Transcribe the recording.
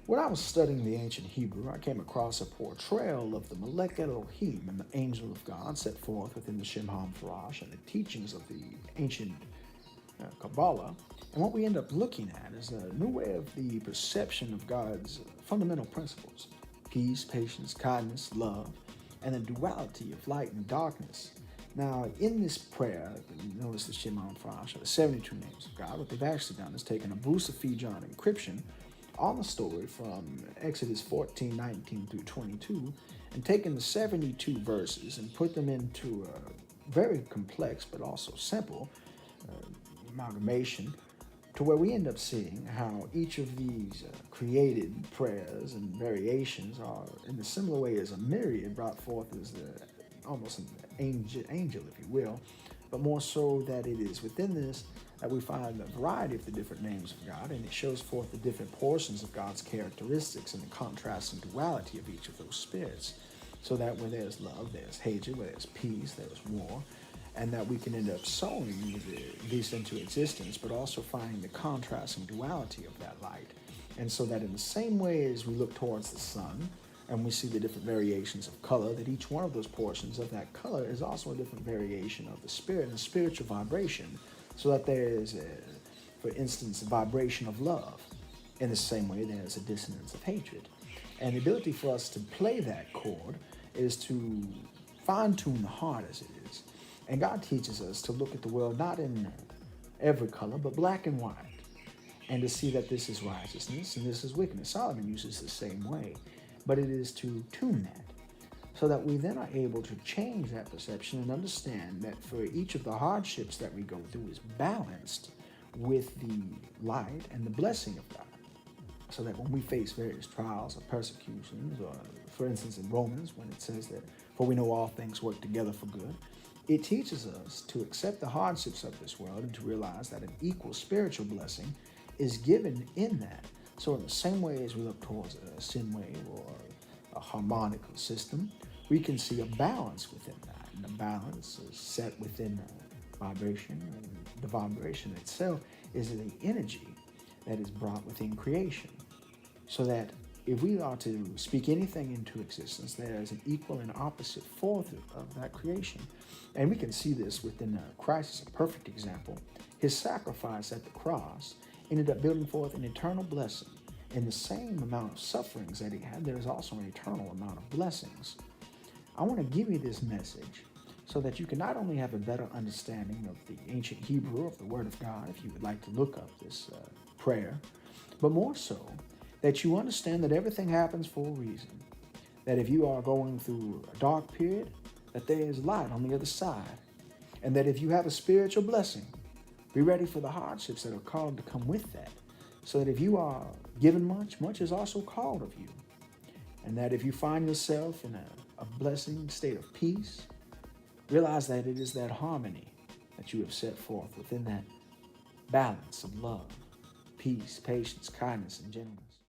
When I was studying the ancient Hebrew, I came across a portrayal of the Melech Elohim, an angel of God set forth within the Shem HaMephorash and the teachings of the ancient Kabbalah. And what we end up looking at is a new way of the perception of God's fundamental principles: peace, patience, kindness, love, and the duality of light and darkness. Now, in this prayer, you notice the Shema Farash, the 72 names of God. What they've actually done is taken a Busaphijon encryption on the story from Exodus 14:19 through 22 and taken the 72 verses and put them into a very complex but also simple uh, amalgamation to where we end up seeing how each of these created prayers and variations are in a similar way as a myriad brought forth as almost an angel, if you will, but more so that it is within this that we find a variety of the different names of God, and it shows forth the different portions of God's characteristics and the contrast and duality of each of those spirits. So that where there's love, there's hatred, where there's peace, there's war, and that we can end up sowing these into existence, but also finding the contrast and duality of that light. And so that in the same way as we look towards the sun, and we see the different variations of color, that each one of those portions of that color is also a different variation of the spirit and spiritual vibration, so that there is, for instance, a vibration of love. In the same way, there's a dissonance of hatred. And the ability for us to play that chord is to fine-tune the heart as it is. And God teaches us to look at the world not in every color, but black and white, and to see that this is righteousness and this is wickedness. Solomon uses the same way, but it is to tune that so that we then are able to change that perception and understand that for each of the hardships that we go through is balanced with the light and the blessing of God. So that when we face various trials or persecutions, or for instance in Romans when it says that for we know all things work together for good, it teaches us to accept the hardships of this world and to realize that an equal spiritual blessing is given in that. So in the same way as we look towards a sin wave or a harmonical system, we can see a balance within that. And the balance is set within vibration, and the vibration itself is the energy that is brought within creation. So that if we are to speak anything into existence, there is an equal and opposite forth of that creation. And we can see this within Christ as a perfect example. His sacrifice at the cross ended up building forth an eternal blessing. In the same amount of sufferings that he had, there is also an eternal amount of blessings. I want to give you this message so that you can not only have a better understanding of the ancient Hebrew of the Word of God, if you would like to look up this prayer, but more so that you understand that everything happens for a reason. That if you are going through a dark period, that there is light on the other side. And that if you have a spiritual blessing, be ready for the hardships that are called to come with that. So that if you are given much, much is also called of you. And that if you find yourself in a blessing state of peace, realize that it is that harmony that you have set forth within that balance of love, peace, patience, kindness, and gentleness.